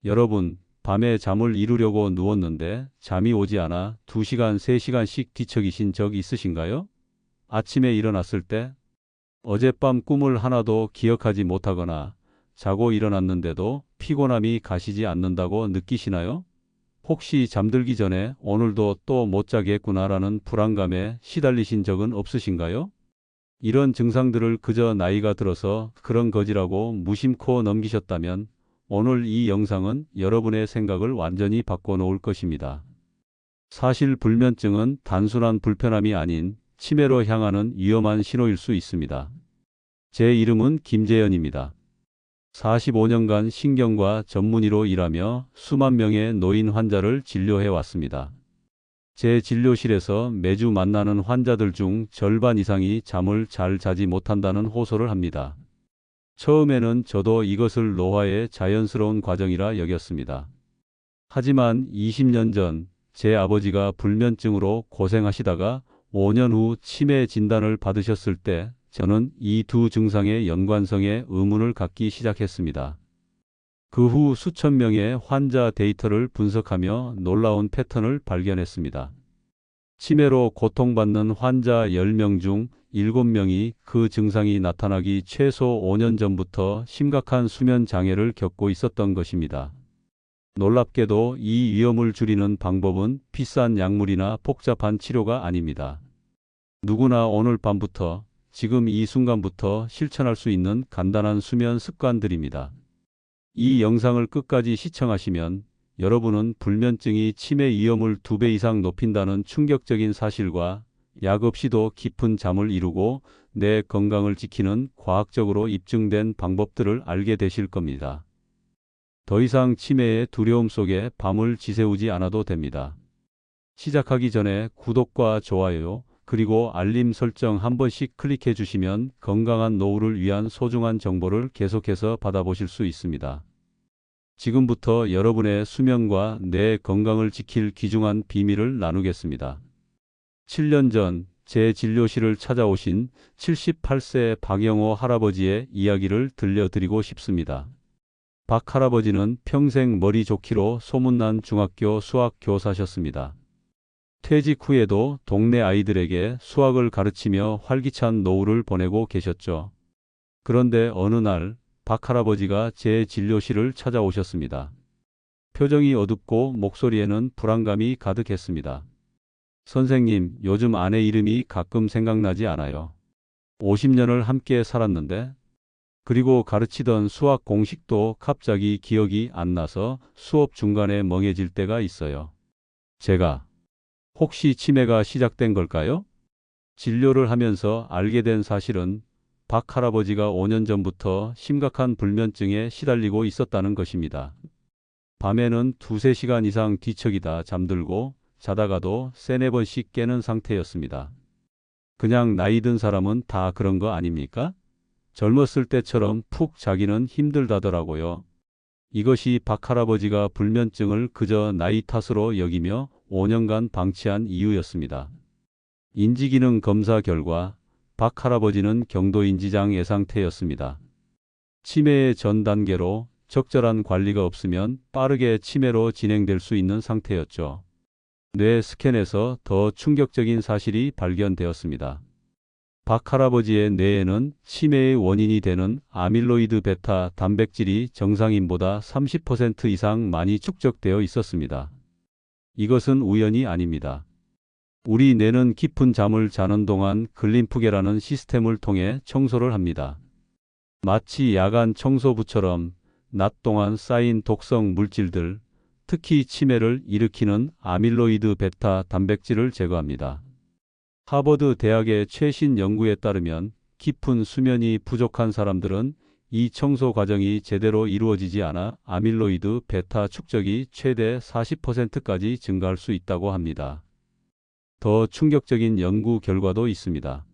여러분, 밤에 잠을 이루려고 누웠는데 잠이 오지 않아 2시간, 3시간씩 뒤척이신 적 있으신가요? 아침에 일어났을 때 어젯밤 꿈을 하나도 기억하지 못하거나 자고 일어났는데도 피곤함이 가시지 않는다고 느끼시나요? 혹시 잠들기 전에 오늘도 또 못 자겠구나라는 불안감에 시달리신 적은 없으신가요? 이런 증상들을 그저 나이가 들어서 그런 거지라고 무심코 넘기셨다면 오늘 이 영상은 여러분의 생각을 완전히 바꿔놓을 것입니다. 사실 불면증은 단순한 불편함이 아닌 치매로 향하는 위험한 신호일 수 있습니다. 제 이름은 김재현입니다. 45년간 신경과 전문의로 일하며 수만 명의 노인 환자를 진료해 왔습니다. 제 진료실에서 매주 만나는 환자들 중 절반 이상이 잠을 잘 자지 못한다는 호소를 합니다. 처음에는 저도 이것을 노화의 자연스러운 과정이라 여겼습니다. 하지만 20년 전 제 아버지가 불면증으로 고생하시다가 5년 후 치매 진단을 받으셨을 때 저는 이 두 증상의 연관성에 의문을 갖기 시작했습니다. 그 후 수천 명의 환자 데이터를 분석하며 놀라운 패턴을 발견했습니다. 치매로 고통받는 환자 10명 중 7명이 그 증상이 나타나기 최소 5년 전부터 심각한 수면 장애를 겪고 있었던 것입니다. 놀랍게도 이 위험을 줄이는 방법은 비싼 약물이나 복잡한 치료가 아닙니다. 누구나 오늘 밤부터, 지금 이 순간부터 실천할 수 있는 간단한 수면 습관들입니다. 이 영상을 끝까지 시청하시면 여러분은 불면증이 치매 위험을 2배 이상 높인다는 충격적인 사실과 약 없이도 깊은 잠을 이루고 내 건강을 지키는 과학적으로 입증된 방법들을 알게 되실 겁니다. 더 이상 치매의 두려움 속에 밤을 지새우지 않아도 됩니다. 시작하기 전에 구독과 좋아요, 그리고 알림 설정 한 번씩 클릭해 주시면 건강한 노후를 위한 소중한 정보를 계속해서 받아보실 수 있습니다. 지금부터 여러분의 수면과 내 건강을 지킬 귀중한 비밀을 나누겠습니다. 7년 전 제 진료실을 찾아오신 78세 박영호 할아버지의 이야기를 들려드리고 싶습니다. 박 할아버지는 평생 머리 좋기로 소문난 중학교 수학 교사셨습니다. 퇴직 후에도 동네 아이들에게 수학을 가르치며 활기찬 노후를 보내고 계셨죠. 그런데 어느 날 박 할아버지가 제 진료실을 찾아오셨습니다. 표정이 어둡고 목소리에는 불안감이 가득했습니다. 선생님, 요즘 아내 이름이 가끔 생각나지 않아요. 50년을 함께 살았는데, 그리고 가르치던 수학 공식도 갑자기 기억이 안 나서 수업 중간에 멍해질 때가 있어요. 제가 혹시 치매가 시작된 걸까요? 진료를 하면서 알게 된 사실은 박 할아버지가 5년 전부터 심각한 불면증에 시달리고 있었다는 것입니다. 밤에는 2~3시간 이상 뒤척이다 잠들고 자다가도 3~4번씩 깨는 상태였습니다. 그냥 나이 든 사람은 다 그런 거 아닙니까? 젊었을 때처럼 푹 자기는 힘들다더라고요. 이것이 박 할아버지가 불면증을 그저 나이 탓으로 여기며 5년간 방치한 이유였습니다. 인지기능 검사 결과 박 할아버지는 경도인지장 예상태였습니다. 치매의 전 단계로 적절한 관리가 없으면 빠르게 치매로 진행될 수 있는 상태였죠. 뇌 스캔에서 더 충격적인 사실이 발견되었습니다. 박 할아버지의 뇌에는 치매의 원인이 되는 아밀로이드 베타 단백질이 정상인보다 30% 이상 많이 축적되어 있었습니다. 이것은 우연이 아닙니다. 우리 뇌는 깊은 잠을 자는 동안 글림프계라는 시스템을 통해 청소를 합니다. 마치 야간 청소부처럼 낮 동안 쌓인 독성 물질들, 특히 치매를 일으키는 아밀로이드 베타 단백질을 제거합니다. 하버드 대학의 최신 연구에 따르면 깊은 수면이 부족한 사람들은 이 청소 과정이 제대로 이루어지지 않아 아밀로이드 베타 축적이 최대 40%까지 증가할 수 있다고 합니다. 더 충격적인 연구 결과도 있습니다.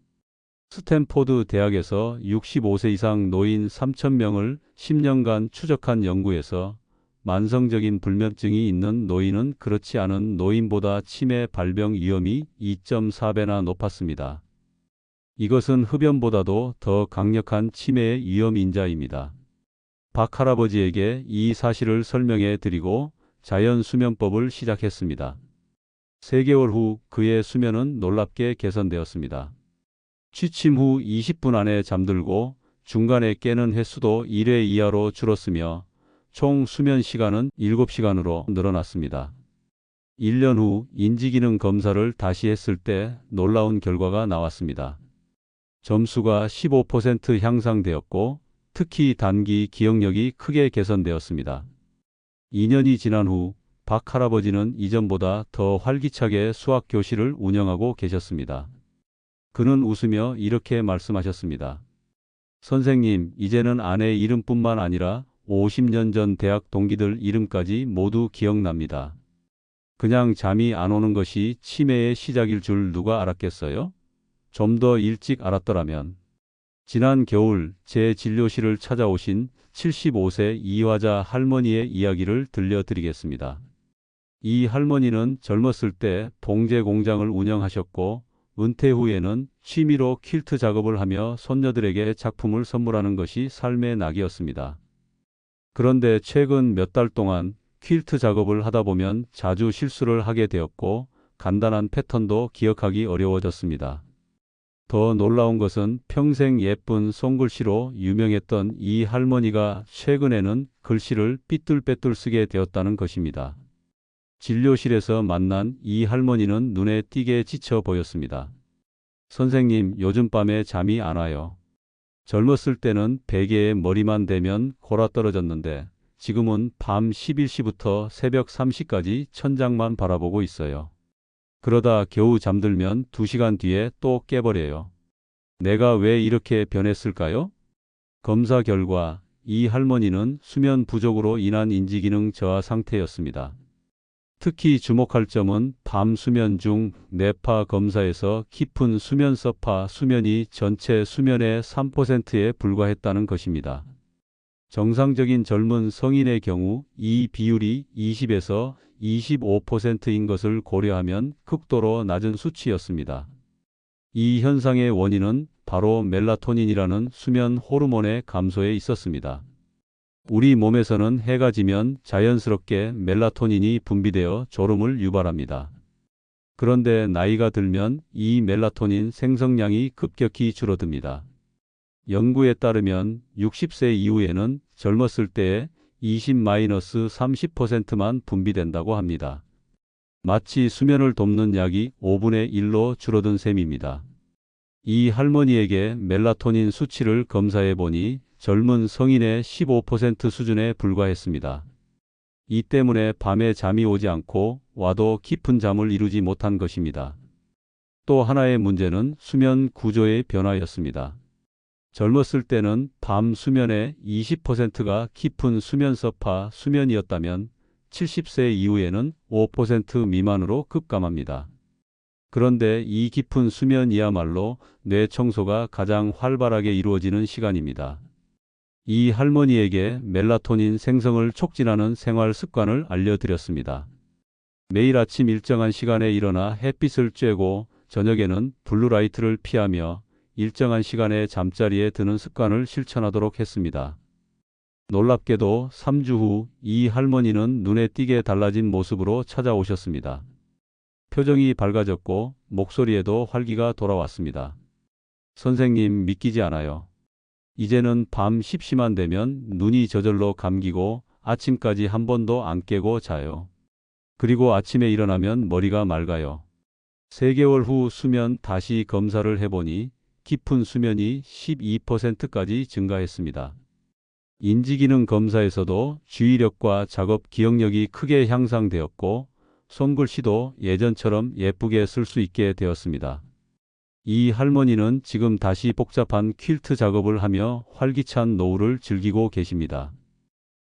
스탠포드 대학에서 65세 이상 노인 3,000명을 10년간 추적한 연구에서 만성적인 불면증이 있는 노인은 그렇지 않은 노인보다 치매 발병 위험이 2.4배나 높았습니다. 이것은 흡연보다도 더 강력한 치매의 위험 인자입니다. 박 할아버지에게 이 사실을 설명해 드리고 자연수면법을 시작했습니다. 3개월 후 그의 수면은 놀랍게 개선되었습니다. 취침 후 20분 안에 잠들고 중간에 깨는 횟수도 1회 이하로 줄었으며 총 수면 시간은 7시간으로 늘어났습니다. 1년 후 인지기능 검사를 다시 했을 때 놀라운 결과가 나왔습니다. 점수가 15% 향상되었고 특히 단기 기억력이 크게 개선되었습니다. 2년이 지난 후 박 할아버지는 이전보다 더 활기차게 수학 교실을 운영하고 계셨습니다. 그는 웃으며 이렇게 말씀하셨습니다. 선생님, 이제는 아내 이름뿐만 아니라 50년 전 대학 동기들 이름까지 모두 기억납니다. 그냥 잠이 안 오는 것이 치매의 시작일 줄 누가 알았겠어요? 좀 더 일찍 알았더라면. 지난 겨울 제 진료실을 찾아오신 75세 이화자 할머니의 이야기를 들려드리겠습니다. 이 할머니는 젊었을 때 봉제 공장을 운영하셨고 은퇴 후에는 취미로 퀼트 작업을 하며 손녀들에게 작품을 선물하는 것이 삶의 낙이었습니다. 그런데 최근 몇 달 동안 퀼트 작업을 하다 보면 자주 실수를 하게 되었고 간단한 패턴도 기억하기 어려워졌습니다. 더 놀라운 것은 평생 예쁜 손글씨로 유명했던 이 할머니가 최근에는 글씨를 삐뚤빼뚤 쓰게 되었다는 것입니다. 진료실에서 만난 이 할머니는 눈에 띄게 지쳐 보였습니다. 선생님, 요즘 밤에 잠이 안 와요. 젊었을 때는 베개에 머리만 대면 골아떨어졌는데 지금은 밤 11시부터 새벽 3시까지 천장만 바라보고 있어요. 그러다 겨우 잠들면 2시간 뒤에 또 깨버려요. 내가 왜 이렇게 변했을까요? 검사 결과 이 할머니는 수면 부족으로 인한 인지기능 저하 상태였습니다. 특히 주목할 점은 밤 수면 중 뇌파 검사에서 깊은 수면 서파 수면이 전체 수면의 3%에 불과했다는 것입니다. 정상적인 젊은 성인의 경우 이 비율이 20에서 25%인 것을 고려하면 극도로 낮은 수치였습니다. 이 현상의 원인은 바로 멜라토닌이라는 수면 호르몬의 감소에 있었습니다. 우리 몸에서는 해가 지면 자연스럽게 멜라토닌이 분비되어 졸음을 유발합니다. 그런데 나이가 들면 이 멜라토닌 생성량이 급격히 줄어듭니다. 연구에 따르면 60세 이후에는 젊었을 때의 20-30%만 분비된다고 합니다. 마치 수면을 돕는 약이 5분의 1로 줄어든 셈입니다. 이 할머니에게 멜라토닌 수치를 검사해 보니 젊은 성인의 15% 수준에 불과했습니다. 이 때문에 밤에 잠이 오지 않고 와도 깊은 잠을 이루지 못한 것입니다. 또 하나의 문제는 수면 구조의 변화였습니다. 젊었을 때는 밤 수면의 20%가 깊은 수면서파 수면이었다면 70세 이후에는 5% 미만으로 급감합니다. 그런데 이 깊은 수면이야말로 뇌 청소가 가장 활발하게 이루어지는 시간입니다. 이 할머니에게 멜라토닌 생성을 촉진하는 생활 습관을 알려드렸습니다. 매일 아침 일정한 시간에 일어나 햇빛을 쬐고 저녁에는 블루라이트를 피하며 일정한 시간에 잠자리에 드는 습관을 실천하도록 했습니다. 놀랍게도 3주 후 이 할머니는 눈에 띄게 달라진 모습으로 찾아오셨습니다. 표정이 밝아졌고 목소리에도 활기가 돌아왔습니다. 선생님, 믿기지 않아요. 이제는 밤 10시만 되면 눈이 저절로 감기고 아침까지 한 번도 안 깨고 자요. 그리고 아침에 일어나면 머리가 맑아요. 3개월 후 수면 다시 검사를 해보니 깊은 수면이 12%까지 증가했습니다. 인지기능 검사에서도 주의력과 작업 기억력이 크게 향상되었고 손글씨도 예전처럼 예쁘게 쓸 수 있게 되었습니다. 이 할머니는 지금 다시 복잡한 퀼트 작업을 하며 활기찬 노후를 즐기고 계십니다.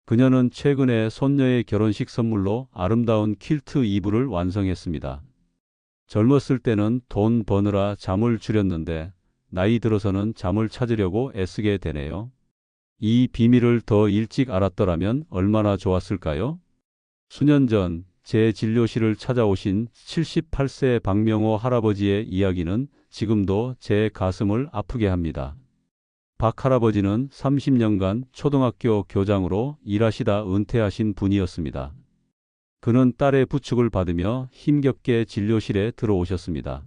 그녀는 최근에 손녀의 결혼식 선물로 아름다운 퀼트 이불을 완성했습니다. 젊었을 때는 돈 버느라 잠을 줄였는데 나이 들어서는 잠을 찾으려고 애쓰게 되네요. 이 비밀을 더 일찍 알았더라면 얼마나 좋았을까요? 수년 전 제 진료실을 찾아오신 78세 박명호 할아버지의 이야기는 지금도 제 가슴을 아프게 합니다. 박 할아버지는 30년간 초등학교 교장으로 일하시다 은퇴하신 분이었습니다. 그는 딸의 부축을 받으며 힘겹게 진료실에 들어오셨습니다.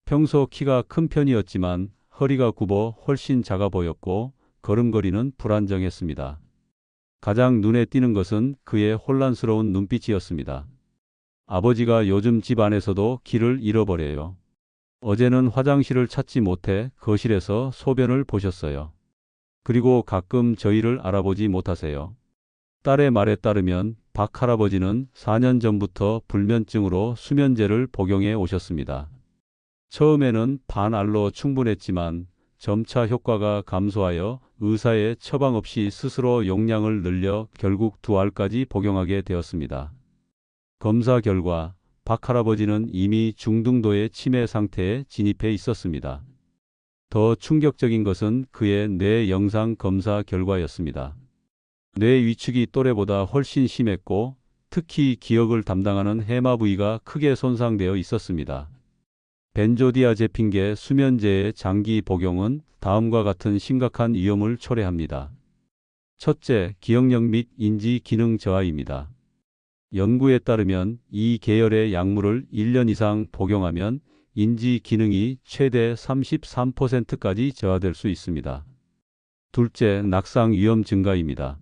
평소 키가 큰 편이었지만 허리가 굽어 훨씬 작아 보였고 걸음걸이는 불안정했습니다. 가장 눈에 띄는 것은 그의 혼란스러운 눈빛이었습니다. 아버지가 요즘 집 안에서도 길을 잃어버려요. 어제는 화장실을 찾지 못해 거실에서 소변을 보셨어요. 그리고 가끔 저희를 알아보지 못하세요. 딸의 말에 따르면 박 할아버지는 4년 전부터 불면증으로 수면제를 복용해 오셨습니다. 처음에는 반알로 충분했지만 점차 효과가 감소하여 의사의 처방 없이 스스로 용량을 늘려 결국 2알까지 복용하게 되었습니다. 검사 결과 박 할아버지는 이미 중등도의 치매 상태에 진입해 있었습니다. 더 충격적인 것은 그의 뇌 영상 검사 결과였습니다. 뇌 위축이 또래보다 훨씬 심했고 특히 기억을 담당하는 해마 부위가 크게 손상되어 있었습니다. 벤조디아제핀계 수면제의 장기 복용은 다음과 같은 심각한 위험을 초래합니다. 첫째, 기억력 및 인지 기능 저하입니다. 연구에 따르면 이 계열의 약물을 1년 이상 복용하면 인지 기능이 최대 33%까지 저하될 수 있습니다. 둘째, 낙상 위험 증가입니다.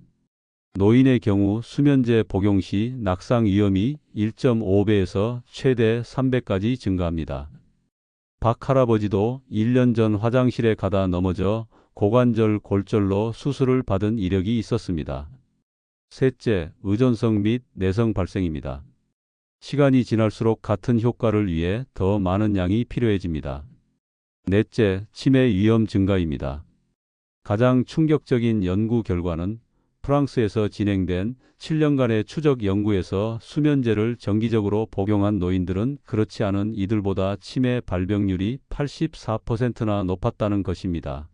노인의 경우 수면제 복용 시 낙상 위험이 1.5배에서 최대 3배까지 증가합니다. 박 할아버지도 1년 전 화장실에 가다 넘어져 고관절 골절로 수술을 받은 이력이 있었습니다. 셋째, 의존성 및 내성 발생입니다. 시간이 지날수록 같은 효과를 위해 더 많은 양이 필요해집니다. 넷째, 치매 위험 증가입니다. 가장 충격적인 연구 결과는 프랑스에서 진행된 7년간의 추적 연구에서 수면제를 정기적으로 복용한 노인들은 그렇지 않은 이들보다 치매 발병률이 84%나 높았다는 것입니다.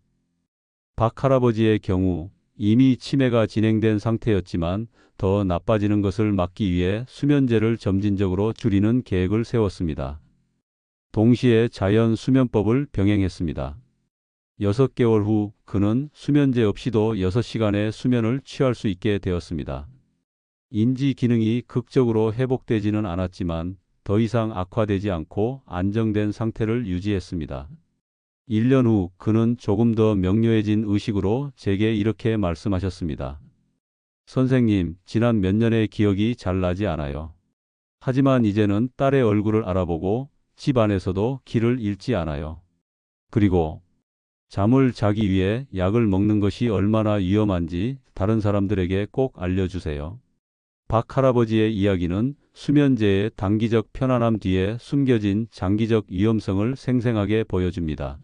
박 할아버지의 경우 이미 치매가 진행된 상태였지만 더 나빠지는 것을 막기 위해 수면제를 점진적으로 줄이는 계획을 세웠습니다. 동시에 자연 수면법을 병행했습니다. 6개월 후 그는 수면제 없이도 6시간의 수면을 취할 수 있게 되었습니다. 인지 기능이 극적으로 회복되지는 않았지만 더 이상 악화되지 않고 안정된 상태를 유지했습니다. 1년 후 그는 조금 더 명료해진 의식으로 제게 이렇게 말씀하셨습니다. 선생님, 지난 몇 년의 기억이 잘 나지 않아요. 하지만 이제는 딸의 얼굴을 알아보고 집 안에서도 길을 잃지 않아요. 그리고 잠을 자기 위해 약을 먹는 것이 얼마나 위험한지 다른 사람들에게 꼭 알려주세요. 박 할아버지의 이야기는 수면제의 단기적 편안함 뒤에 숨겨진 장기적 위험성을 생생하게 보여줍니다.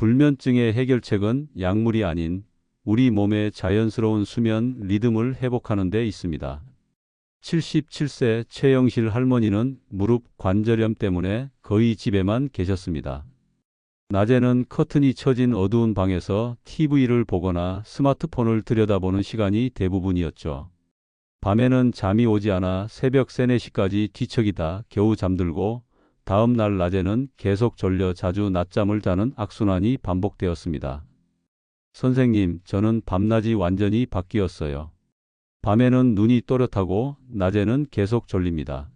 불면증의 해결책은 약물이 아닌 우리 몸의 자연스러운 수면 리듬을 회복하는 데 있습니다. 77세 최영실 할머니는 무릎 관절염 때문에 거의 집에만 계셨습니다. 낮에는 커튼이 쳐진 어두운 방에서 TV를 보거나 스마트폰을 들여다보는 시간이 대부분이었죠. 밤에는 잠이 오지 않아 새벽 3, 4시까지 뒤척이다 겨우 잠들고 다음 날 낮에는 계속 졸려 자주 낮잠을 자는 악순환이 반복되었습니다. 선생님, 저는 밤낮이 완전히 바뀌었어요. 밤에는 눈이 또렷하고 낮에는 계속 졸립니다.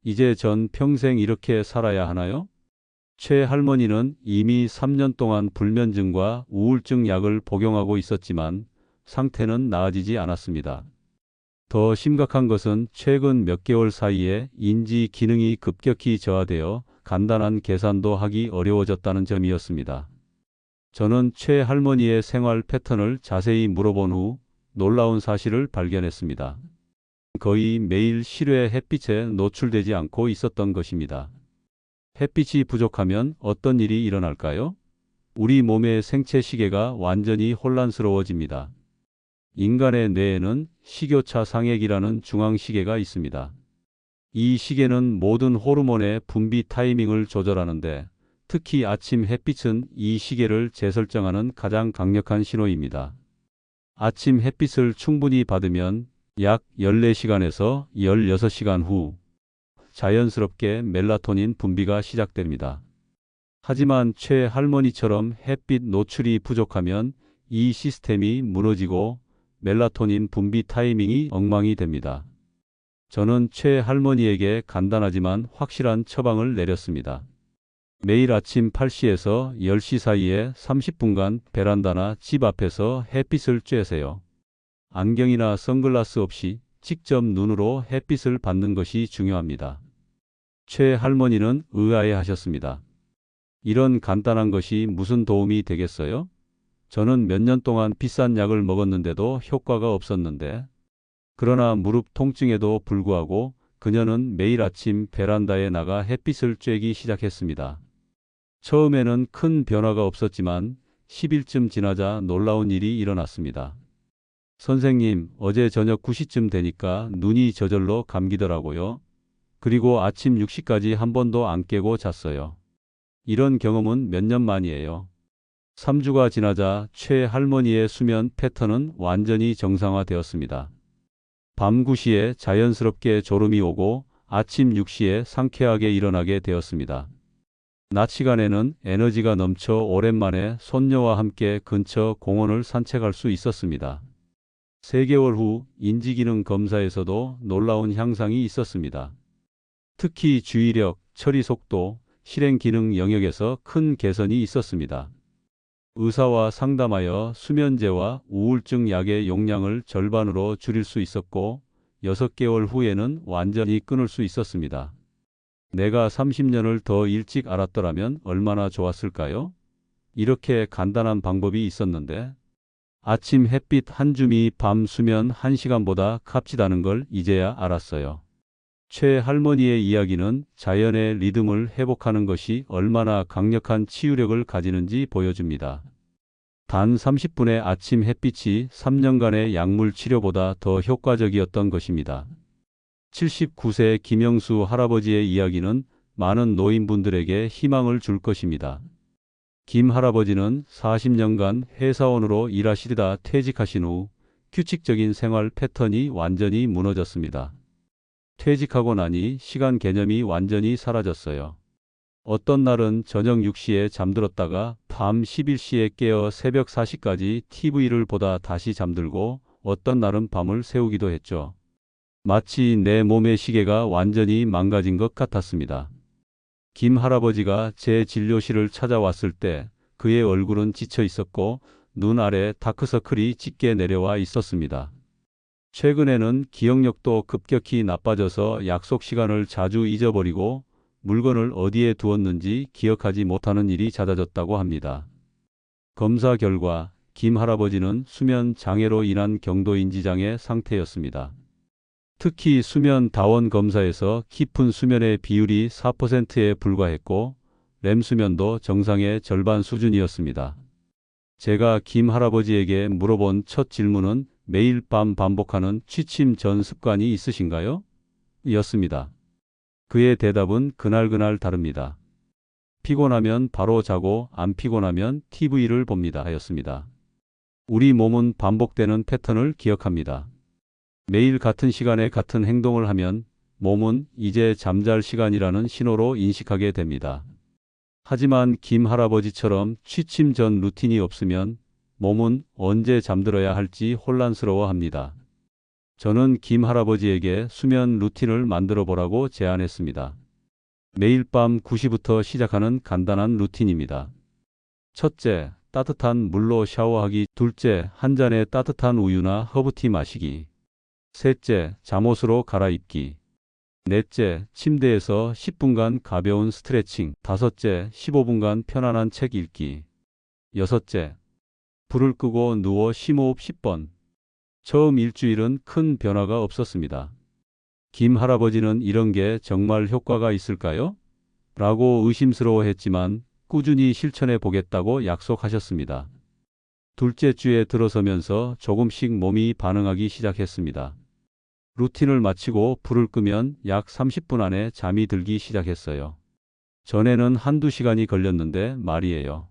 이제 전 평생 이렇게 살아야 하나요? 최 할머니는 이미 3년 동안 불면증과 우울증 약을 복용하고 있었지만 상태는 나아지지 않았습니다. 더 심각한 것은 최근 몇 개월 사이에 인지 기능이 급격히 저하되어 간단한 계산도 하기 어려워졌다는 점이었습니다. 저는 최 할머니의 생활 패턴을 자세히 물어본 후 놀라운 사실을 발견했습니다. 거의 매일 실외 햇빛에 노출되지 않고 있었던 것입니다. 햇빛이 부족하면 어떤 일이 일어날까요? 우리 몸의 생체 시계가 완전히 혼란스러워집니다. 인간의 뇌에는 식교차 상액이라는 중앙시계가 있습니다. 이 시계는 모든 호르몬의 분비 타이밍을 조절하는데 특히 아침 햇빛은 이 시계를 재설정하는 가장 강력한 신호입니다. 아침 햇빛을 충분히 받으면 약 14시간에서 16시간 후 자연스럽게 멜라토닌 분비가 시작됩니다. 하지만 최 할머니처럼 햇빛 노출이 부족하면 이 시스템이 무너지고 멜라토닌 분비 타이밍이 엉망이 됩니다. 저는 최 할머니에게 간단하지만 확실한 처방을 내렸습니다. 매일 아침 8시에서 10시 사이에 30분간 베란다나 집 앞에서 햇빛을 쬐세요. 안경이나 선글라스 없이 직접 눈으로 햇빛을 받는 것이 중요합니다. 최 할머니는 의아해 하셨습니다. 이런 간단한 것이 무슨 도움이 되겠어요? 저는 몇 년 동안 비싼 약을 먹었는데도 효과가 없었는데, 그러나 무릎 통증에도 불구하고 그녀는 매일 아침 베란다에 나가 햇빛을 쬐기 시작했습니다. 처음에는 큰 변화가 없었지만 10일쯤 지나자 놀라운 일이 일어났습니다. 선생님, 어제 저녁 9시쯤 되니까 눈이 저절로 감기더라고요. 그리고 아침 6시까지 한 번도 안 깨고 잤어요. 이런 경험은 몇 년 만이에요. 3주가 지나자 최 할머니의 수면 패턴은 완전히 정상화되었습니다. 밤 9시에 자연스럽게 졸음이 오고 아침 6시에 상쾌하게 일어나게 되었습니다. 낮 시간에는 에너지가 넘쳐 오랜만에 손녀와 함께 근처 공원을 산책할 수 있었습니다. 3개월 후 인지기능 검사에서도 놀라운 향상이 있었습니다. 특히 주의력, 처리 속도, 실행 기능 영역에서 큰 개선이 있었습니다. 의사와 상담하여 수면제와 우울증 약의 용량을 절반으로 줄일 수 있었고 6개월 후에는 완전히 끊을 수 있었습니다. 내가 30년을 더 일찍 알았더라면 얼마나 좋았을까요? 이렇게 간단한 방법이 있었는데 아침 햇빛 한 줌이 밤 수면 1시간보다 값지다는 걸 이제야 알았어요. 최 할머니의 이야기는 자연의 리듬을 회복하는 것이 얼마나 강력한 치유력을 가지는지 보여줍니다. 단 30분의 아침 햇빛이 3년간의 약물 치료보다 더 효과적이었던 것입니다. 79세 김영수 할아버지의 이야기는 많은 노인분들에게 희망을 줄 것입니다. 김 할아버지는 40년간 회사원으로 일하시다 퇴직하신 후 규칙적인 생활 패턴이 완전히 무너졌습니다. 퇴직하고 나니 시간 개념이 완전히 사라졌어요. 어떤 날은 저녁 6시에 잠들었다가 밤 11시에 깨어 새벽 4시까지 TV를 보다 다시 잠들고 어떤 날은 밤을 새우기도 했죠. 마치 내 몸의 시계가 완전히 망가진 것 같았습니다. 김 할아버지가 제 진료실을 찾아왔을 때 그의 얼굴은 지쳐 있었고 눈 아래 다크서클이 짙게 내려와 있었습니다. 최근에는 기억력도 급격히 나빠져서 약속 시간을 자주 잊어버리고 물건을 어디에 두었는지 기억하지 못하는 일이 잦아졌다고 합니다. 검사 결과 김 할아버지는 수면 장애로 인한 경도인지장애 상태였습니다. 특히 수면 다원 검사에서 깊은 수면의 비율이 4%에 불과했고 렘 수면도 정상의 절반 수준이었습니다. 제가 김 할아버지에게 물어본 첫 질문은 매일 밤 반복하는 취침 전 습관이 있으신가요? 였습니다. 그의 대답은 그날그날 다릅니다. 피곤하면 바로 자고 안 피곤하면 TV를 봅니다. 였습니다. 우리 몸은 반복되는 패턴을 기억합니다. 매일 같은 시간에 같은 행동을 하면 몸은 이제 잠잘 시간이라는 신호로 인식하게 됩니다. 하지만 김 할아버지처럼 취침 전 루틴이 없으면 몸은 언제 잠들어야 할지 혼란스러워합니다. 저는 김 할아버지에게 수면 루틴을 만들어 보라고 제안했습니다. 매일 밤 9시부터 시작하는 간단한 루틴입니다. 첫째, 따뜻한 물로 샤워하기. 둘째, 한 잔의 따뜻한 우유나 허브티 마시기. 셋째, 잠옷으로 갈아입기. 넷째, 침대에서 10분간 가벼운 스트레칭. 다섯째, 15분간 편안한 책 읽기. 여섯째, 불을 끄고 누워 심호흡 10번. 처음 일주일은 큰 변화가 없었습니다. 김 할아버지는 이런 게 정말 효과가 있을까요? 라고 의심스러워했지만 꾸준히 실천해 보겠다고 약속하셨습니다. 둘째 주에 들어서면서 조금씩 몸이 반응하기 시작했습니다. 루틴을 마치고 불을 끄면 약 30분 안에 잠이 들기 시작했어요. 전에는 한두 시간이 걸렸는데 말이에요.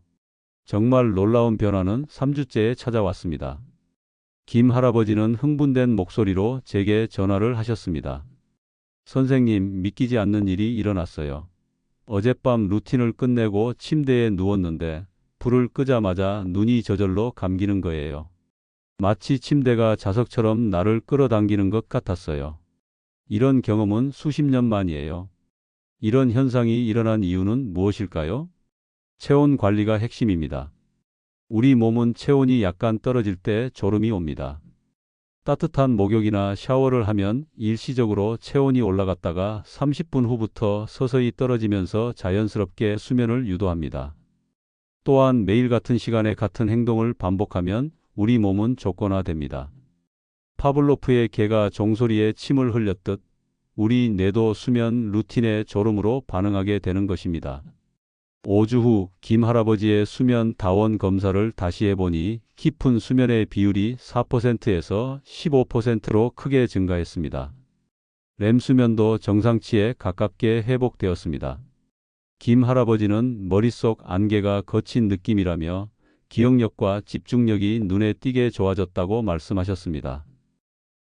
정말 놀라운 변화는 3주째에 찾아왔습니다. 김 할아버지는 흥분된 목소리로 제게 전화를 하셨습니다. 선생님, 믿기지 않는 일이 일어났어요. 어젯밤 루틴을 끝내고 침대에 누웠는데 불을 끄자마자 눈이 저절로 감기는 거예요. 마치 침대가 자석처럼 나를 끌어당기는 것 같았어요. 이런 경험은 수십 년 만이에요. 이런 현상이 일어난 이유는 무엇일까요? 체온 관리가 핵심입니다. 우리 몸은 체온이 약간 떨어질 때 졸음이 옵니다. 따뜻한 목욕이나 샤워를 하면 일시적으로 체온이 올라갔다가 30분 후부터 서서히 떨어지면서 자연스럽게 수면을 유도합니다. 또한 매일 같은 시간에 같은 행동을 반복하면 우리 몸은 조건화됩니다. 파블로프의 개가 종소리에 침을 흘렸듯 우리 뇌도 수면 루틴의 졸음으로 반응하게 되는 것입니다. 5주 후 김 할아버지의 수면 다원 검사를 다시 해보니 깊은 수면의 비율이 4%에서 15%로 크게 증가했습니다. 렘 수면도 정상치에 가깝게 회복되었습니다. 김 할아버지는 머릿속 안개가 거친 느낌이라며 기억력과 집중력이 눈에 띄게 좋아졌다고 말씀하셨습니다.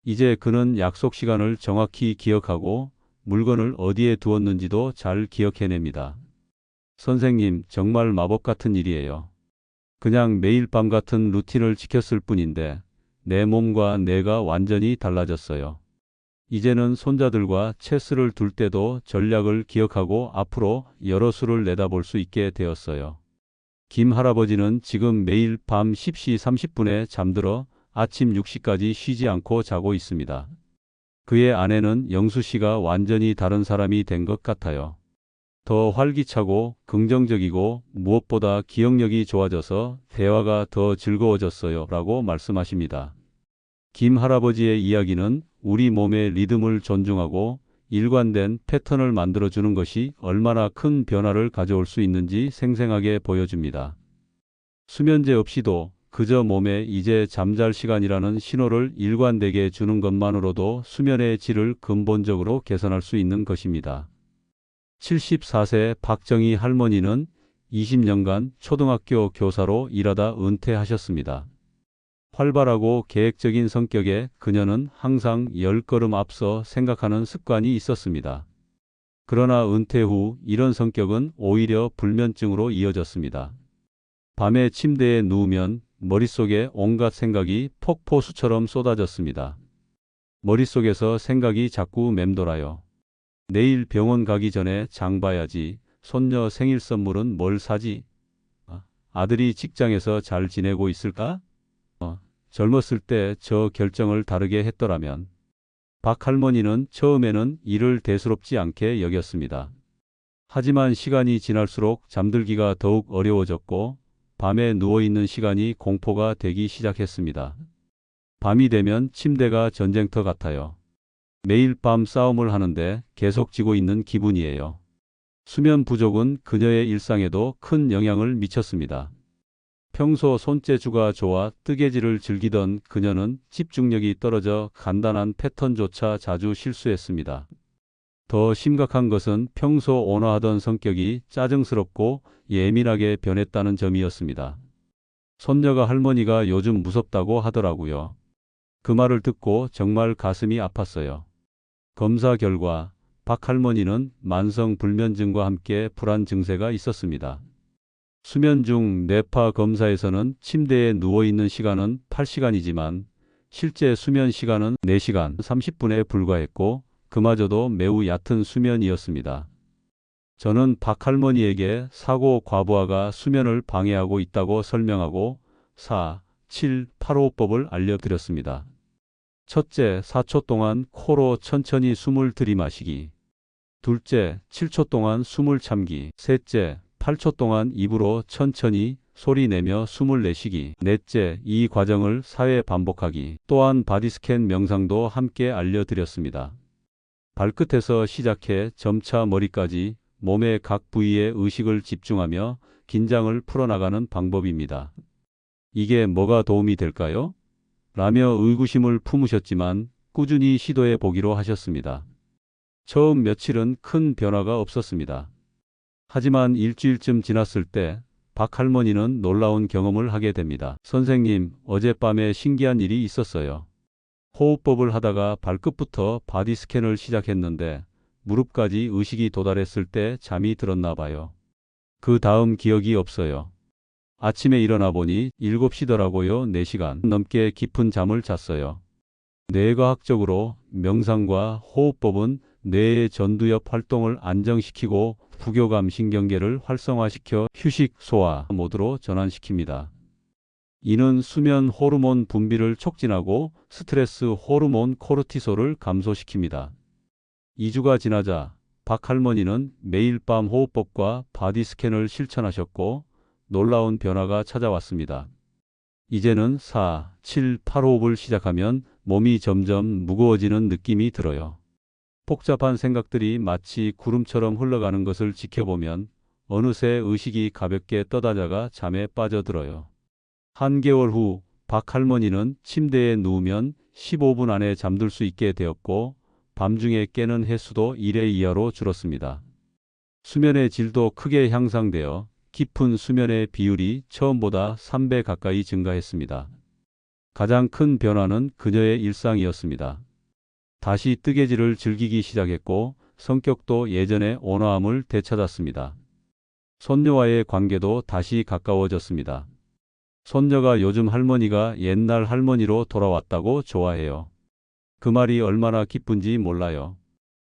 이제 그는 약속 시간을 정확히 기억하고 물건을 어디에 두었는지도 잘 기억해냅니다. 선생님, 정말 마법 같은 일이에요. 그냥 매일 밤 같은 루틴을 지켰을 뿐인데 내 몸과 뇌가 완전히 달라졌어요. 이제는 손자들과 체스를 둘 때도 전략을 기억하고 앞으로 여러 수를 내다볼 수 있게 되었어요. 김 할아버지는 지금 매일 밤 10시 30분에 잠들어 아침 6시까지 쉬지 않고 자고 있습니다. 그의 아내는 영수 씨가 완전히 다른 사람이 된 것 같아요. 더 활기차고 긍정적이고 무엇보다 기억력이 좋아져서 대화가 더 즐거워졌어요 라고 말씀하십니다. 김 할아버지의 이야기는 우리 몸의 리듬을 존중하고 일관된 패턴을 만들어주는 것이 얼마나 큰 변화를 가져올 수 있는지 생생하게 보여줍니다. 수면제 없이도 그저 몸에 이제 잠잘 시간이라는 신호를 일관되게 주는 것만으로도 수면의 질을 근본적으로 개선할 수 있는 것입니다. 74세 박정희 할머니는 20년간 초등학교 교사로 일하다 은퇴하셨습니다. 활발하고 계획적인 성격에 그녀는 항상 10걸음 앞서 생각하는 습관이 있었습니다. 그러나 은퇴 후 이런 성격은 오히려 불면증으로 이어졌습니다. 밤에 침대에 누우면 머릿속에 온갖 생각이 폭포수처럼 쏟아졌습니다. 머릿속에서 생각이 자꾸 맴돌아요. 내일 병원 가기 전에 장 봐야지. 손녀 생일 선물은 뭘 사지? 아들이 직장에서 잘 지내고 있을까? 젊었을 때 저 결정을 다르게 했더라면. 박 할머니는 처음에는 이를 대수롭지 않게 여겼습니다. 하지만 시간이 지날수록 잠들기가 더욱 어려워졌고 밤에 누워있는 시간이 공포가 되기 시작했습니다. 밤이 되면 침대가 전쟁터 같아요. 매일 밤 싸움을 하는데 계속 지고 있는 기분이에요. 수면 부족은 그녀의 일상에도 큰 영향을 미쳤습니다. 평소 손재주가 좋아 뜨개질을 즐기던 그녀는 집중력이 떨어져 간단한 패턴조차 자주 실수했습니다. 더 심각한 것은 평소 온화하던 성격이 짜증스럽고 예민하게 변했다는 점이었습니다. 손녀가 할머니가 요즘 무섭다고 하더라고요. 그 말을 듣고 정말 가슴이 아팠어요. 검사 결과 박 할머니는 만성 불면증과 함께 불안 증세가 있었습니다. 수면 중 뇌파 검사에서는 침대에 누워있는 시간은 8시간이지만 실제 수면 시간은 4시간 30분에 불과했고 그마저도 매우 얕은 수면이었습니다. 저는 박 할머니에게 사고 과부하가 수면을 방해하고 있다고 설명하고 4, 7, 8호법을 알려드렸습니다. 첫째, 4초 동안 코로 천천히 숨을 들이마시기. 둘째, 7초 동안 숨을 참기. 셋째, 8초 동안 입으로 천천히 소리 내며 숨을 내쉬기. 넷째, 이 과정을 4회 반복하기. 또한 바디스캔 명상도 함께 알려드렸습니다. 발끝에서 시작해 점차 머리까지 몸의 각 부위에 의식을 집중하며 긴장을 풀어나가는 방법입니다. 이게 뭐가 도움이 될까요? 라며 의구심을 품으셨지만 꾸준히 시도해 보기로 하셨습니다. 처음 며칠은 큰 변화가 없었습니다. 하지만 일주일쯤 지났을 때 박 할머니는 놀라운 경험을 하게 됩니다. 선생님, 어젯밤에 신기한 일이 있었어요. 호흡법을 하다가 발끝부터 바디 스캔을 시작했는데 무릎까지 의식이 도달했을 때 잠이 들었나 봐요. 그 다음 기억이 없어요. 아침에 일어나 보니 7시더라고요. 4시간 넘게 깊은 잠을 잤어요. 뇌과학적으로 명상과 호흡법은 뇌의 전두엽 활동을 안정시키고 부교감 신경계를 활성화시켜 휴식, 소화 모드로 전환시킵니다. 이는 수면 호르몬 분비를 촉진하고 스트레스 호르몬 코르티솔을 감소시킵니다. 2주가 지나자 박 할머니는 매일 밤 호흡법과 바디 스캔을 실천하셨고 놀라운 변화가 찾아왔습니다. 이제는 4, 7, 8호흡을 시작하면 몸이 점점 무거워지는 느낌이 들어요. 복잡한 생각들이 마치 구름처럼 흘러가는 것을 지켜보면 어느새 의식이 가볍게 떠다자가 잠에 빠져들어요. 한 개월 후 박 할머니는 침대에 누우면 15분 안에 잠들 수 있게 되었고 밤중에 깨는 횟수도 1회 이하로 줄었습니다. 수면의 질도 크게 향상되어 깊은 수면의 비율이 처음보다 3배 가까이 증가했습니다. 가장 큰 변화는 그녀의 일상이었습니다. 다시 뜨개질을 즐기기 시작했고 성격도 예전의 온화함을 되찾았습니다. 손녀와의 관계도 다시 가까워졌습니다. 손녀가 요즘 할머니가 옛날 할머니로 돌아왔다고 좋아해요. 그 말이 얼마나 기쁜지 몰라요.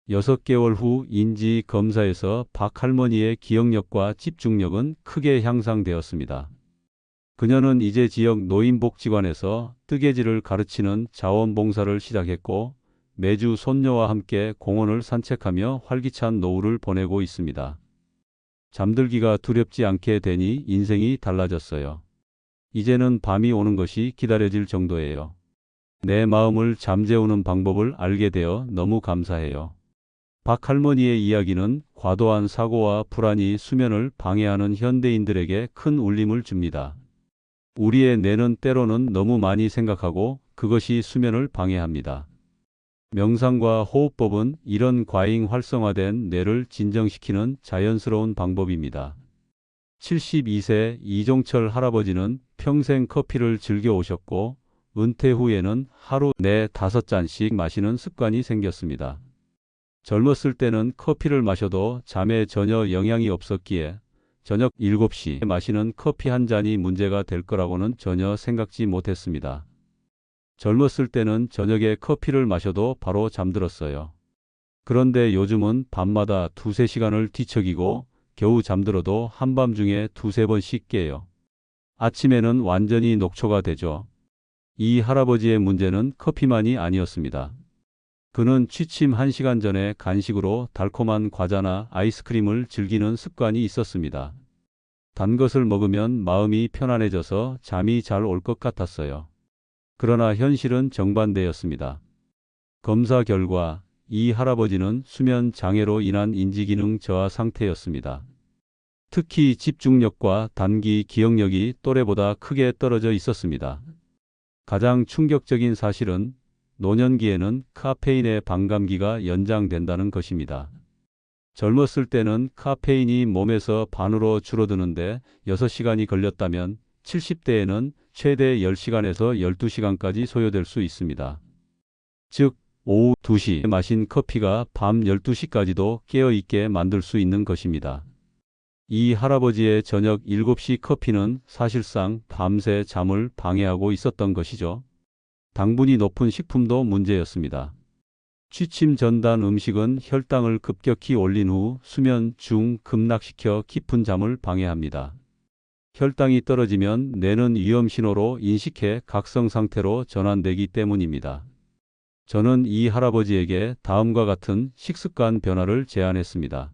6개월 후 인지 검사에서 박 할머니의 기억력과 집중력은 크게 향상되었습니다. 그녀는 이제 지역 노인복지관에서 뜨개질을 가르치는 자원봉사를 시작했고 매주 손녀와 함께 공원을 산책하며 활기찬 노후를 보내고 있습니다. 잠들기가 두렵지 않게 되니 인생이 달라졌어요. 이제는 밤이 오는 것이 기다려질 정도예요. 내 마음을 잠재우는 방법을 알게 되어 너무 감사해요. 박 할머니의 이야기는 과도한 사고와 불안이 수면을 방해하는 현대인들에게 큰 울림을 줍니다. 우리의 뇌는 때로는 너무 많이 생각하고 그것이 수면을 방해합니다. 명상과 호흡법은 이런 과잉 활성화된 뇌를 진정시키는 자연스러운 방법입니다. 72세 이종철 할아버지는 평생 커피를 즐겨 오셨고 은퇴 후에는 하루 4-5잔씩 마시는 습관이 생겼습니다. 젊었을 때는 커피를 마셔도 잠에 전혀 영향이 없었기에 저녁 7시에 마시는 커피 한 잔이 문제가 될 거라고는 전혀 생각지 못했습니다. 젊었을 때는 저녁에 커피를 마셔도 바로 잠들었어요. 그런데 요즘은 밤마다 2-3시간을 뒤척이고 겨우 잠들어도 한밤중에 2-3번씩 깨요. 아침에는 완전히 녹초가 되죠. 이 할아버지의 문제는 커피만이 아니었습니다. 그는 취침 1시간 전에 간식으로 달콤한 과자나 아이스크림을 즐기는 습관이 있었습니다. 단 것을 먹으면 마음이 편안해져서 잠이 잘 올 것 같았어요. 그러나 현실은 정반대였습니다. 검사 결과 이 할아버지는 수면 장애로 인한 인지기능 저하 상태였습니다. 특히 집중력과 단기 기억력이 또래보다 크게 떨어져 있었습니다. 가장 충격적인 사실은 노년기에는 카페인의 반감기가 연장된다는 것입니다. 젊었을 때는 카페인이 몸에서 반으로 줄어드는데 6시간이 걸렸다면 70대에는 최대 10시간에서 12시간까지 소요될 수 있습니다. 즉, 오후 2시에 마신 커피가 밤 12시까지도 깨어있게 만들 수 있는 것입니다. 이 할아버지의 저녁 7시 커피는 사실상 밤새 잠을 방해하고 있었던 것이죠. 당분이 높은 식품도 문제였습니다. 취침 전단 음식은 혈당을 급격히 올린 후 수면 중 급락시켜 깊은 잠을 방해합니다. 혈당이 떨어지면 뇌는 위험 신호로 인식해 각성 상태로 전환되기 때문입니다. 저는 이 할아버지에게 다음과 같은 식습관 변화를 제안했습니다.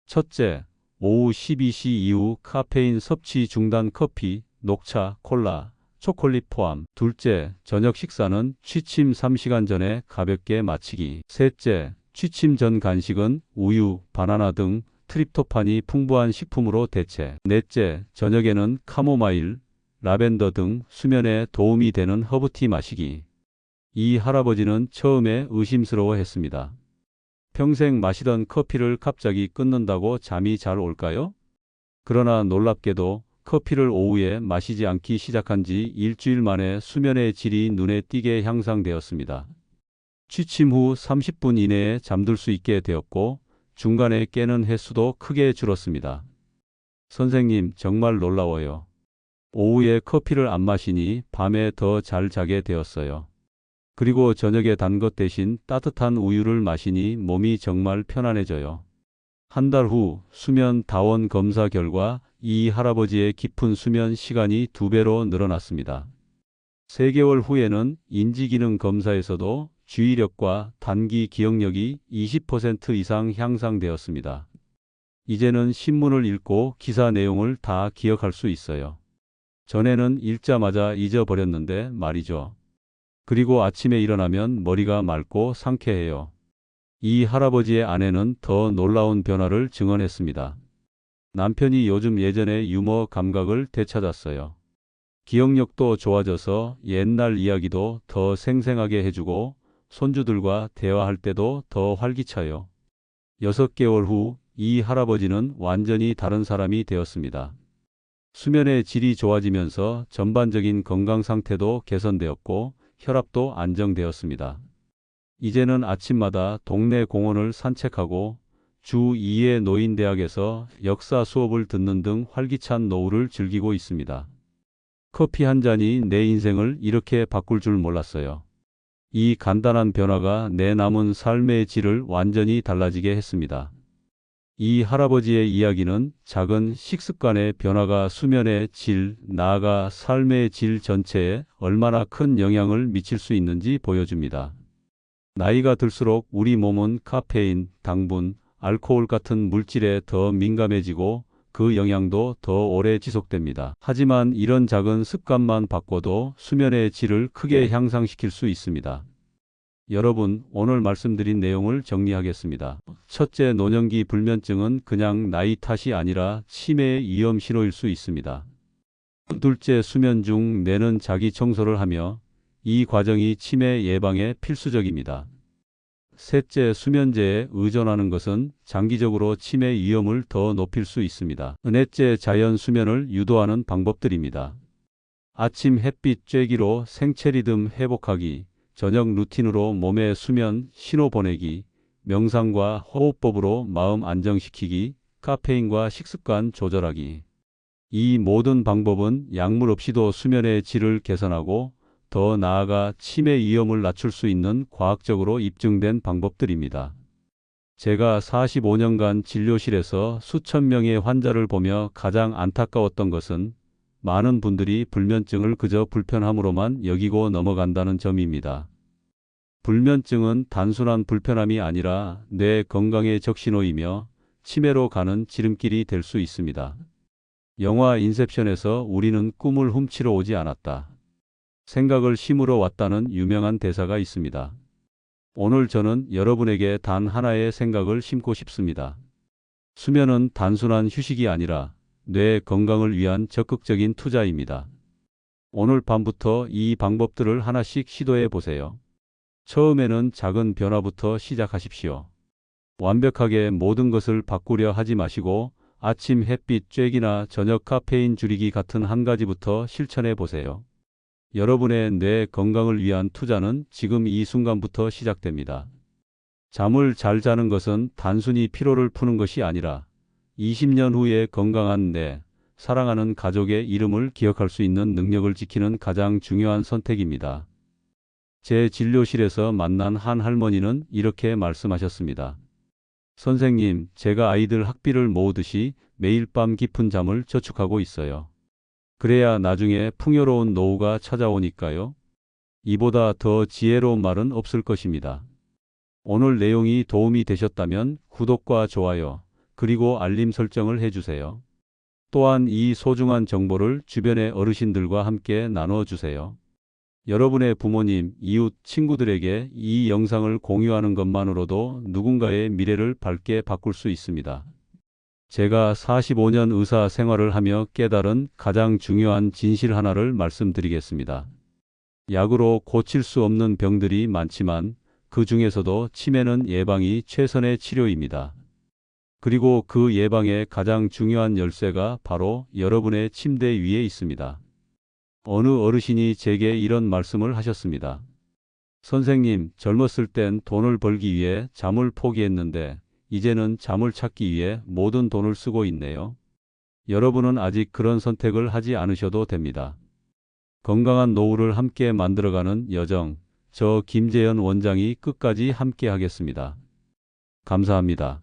첫째, 오후 12시 이후 카페인 섭취 중단 커피, 녹차, 콜라, 초콜릿 포함. 둘째, 저녁 식사는 취침 3시간 전에 가볍게 마치기. 셋째, 취침 전 간식은 우유, 바나나 등 트립토판이 풍부한 식품으로 대체. 넷째, 저녁에는 카모마일, 라벤더 등 수면에 도움이 되는 허브티 마시기. 이 할아버지는 처음에 의심스러워했습니다. 평생 마시던 커피를 갑자기 끊는다고 잠이 잘 올까요? 그러나 놀랍게도 커피를 오후에 마시지 않기 시작한 지 일주일 만에 수면의 질이 눈에 띄게 향상되었습니다. 취침 후 30분 이내에 잠들 수 있게 되었고 중간에 깨는 횟수도 크게 줄었습니다. 선생님, 정말 놀라워요. 오후에 커피를 안 마시니 밤에 더 잘 자게 되었어요. 그리고 저녁에 단 것 대신 따뜻한 우유를 마시니 몸이 정말 편안해져요. 한 달 후 수면 다원 검사 결과 이 할아버지의 깊은 수면 시간이 2배로 늘어났습니다. 3개월 후에는 인지기능 검사에서도 주의력과 단기 기억력이 20% 이상 향상되었습니다. 이제는 신문을 읽고 기사 내용을 다 기억할 수 있어요. 전에는 읽자마자 잊어버렸는데 말이죠. 그리고 아침에 일어나면 머리가 맑고 상쾌해요. 이 할아버지의 아내는 더 놀라운 변화를 증언했습니다. 남편이 요즘 예전의 유머 감각을 되찾았어요. 기억력도 좋아져서 옛날 이야기도 더 생생하게 해주고 손주들과 대화할 때도 더 활기차요. 6개월 후 이 할아버지는 완전히 다른 사람이 되었습니다. 수면의 질이 좋아지면서 전반적인 건강 상태도 개선되었고 혈압도 안정되었습니다. 이제는 아침마다 동네 공원을 산책하고 주 2회 노인대학에서 역사 수업을 듣는 등 활기찬 노후를 즐기고 있습니다. 커피 한 잔이 내 인생을 이렇게 바꿀 줄 몰랐어요. 이 간단한 변화가 내 남은 삶의 질을 완전히 달라지게 했습니다. 이 할아버지의 이야기는 작은 식습관의 변화가 수면의 질, 나아가 삶의 질 전체에 얼마나 큰 영향을 미칠 수 있는지 보여줍니다. 나이가 들수록 우리 몸은 카페인, 당분, 알코올 같은 물질에 더 민감해지고 그 영향도 더 오래 지속됩니다. 하지만 이런 작은 습관만 바꿔도 수면의 질을 크게 향상시킬 수 있습니다. 여러분, 오늘 말씀드린 내용을 정리하겠습니다. 첫째, 노년기 불면증은 그냥 나이 탓이 아니라 치매의 위험 신호일 수 있습니다. 둘째, 수면 중 뇌는 자기 청소를 하며 이 과정이 치매 예방에 필수적입니다. 셋째, 수면제에 의존하는 것은 장기적으로 치매 위험을 더 높일 수 있습니다. 넷째, 자연 수면을 유도하는 방법들입니다. 아침 햇빛 쬐기로 생체 리듬 회복하기, 저녁 루틴으로 몸에 수면 신호 보내기, 명상과 호흡법으로 마음 안정시키기, 카페인과 식습관 조절하기. 이 모든 방법은 약물 없이도 수면의 질을 개선하고 더 나아가 치매 위험을 낮출 수 있는 과학적으로 입증된 방법들입니다. 제가 45년간 진료실에서 수천 명의 환자를 보며 가장 안타까웠던 것은 많은 분들이 불면증을 그저 불편함으로만 여기고 넘어간다는 점입니다. 불면증은 단순한 불편함이 아니라 뇌 건강의 적신호이며 치매로 가는 지름길이 될 수 있습니다. 영화 인셉션에서 우리는 꿈을 훔치러 오지 않았다. 생각을 심으러 왔다는 유명한 대사가 있습니다. 오늘 저는 여러분에게 단 하나의 생각을 심고 싶습니다. 수면은 단순한 휴식이 아니라 뇌 건강을 위한 적극적인 투자입니다. 오늘 밤부터 이 방법들을 하나씩 시도해 보세요. 처음에는 작은 변화부터 시작하십시오. 완벽하게 모든 것을 바꾸려 하지 마시고 아침 햇빛 쬐기나 저녁 카페인 줄이기 같은 한 가지부터 실천해 보세요. 여러분의 뇌 건강을 위한 투자는 지금 이 순간부터 시작됩니다. 잠을 잘 자는 것은 단순히 피로를 푸는 것이 아니라 20년 후에 건강한 뇌, 사랑하는 가족의 이름을 기억할 수 있는 능력을 지키는 가장 중요한 선택입니다. 제 진료실에서 만난 한 할머니는 이렇게 말씀하셨습니다. 선생님, 제가 아이들 학비를 모으듯이 매일 밤 깊은 잠을 저축하고 있어요. 그래야 나중에 풍요로운 노후가 찾아오니까요. 이보다 더 지혜로운 말은 없을 것입니다. 오늘 내용이 도움이 되셨다면 구독과 좋아요, 그리고 알림 설정을 해주세요. 또한 이 소중한 정보를 주변의 어르신들과 함께 나눠주세요. 여러분의 부모님, 이웃, 친구들에게 이 영상을 공유하는 것만으로도 누군가의 미래를 밝게 바꿀 수 있습니다. 제가 45년 의사 생활을 하며 깨달은 가장 중요한 진실 하나를 말씀드리겠습니다. 약으로 고칠 수 없는 병들이 많지만 그 중에서도 치매는 예방이 최선의 치료입니다. 그리고 그 예방의 가장 중요한 열쇠가 바로 여러분의 침대 위에 있습니다. 어느 어르신이 제게 이런 말씀을 하셨습니다. 선생님, 젊었을 땐 돈을 벌기 위해 잠을 포기했는데, 이제는 잠을 찾기 위해 모든 돈을 쓰고 있네요. 여러분은 아직 그런 선택을 하지 않으셔도 됩니다. 건강한 노후를 함께 만들어가는 여정, 저 김재현 원장이 끝까지 함께 하겠습니다. 감사합니다.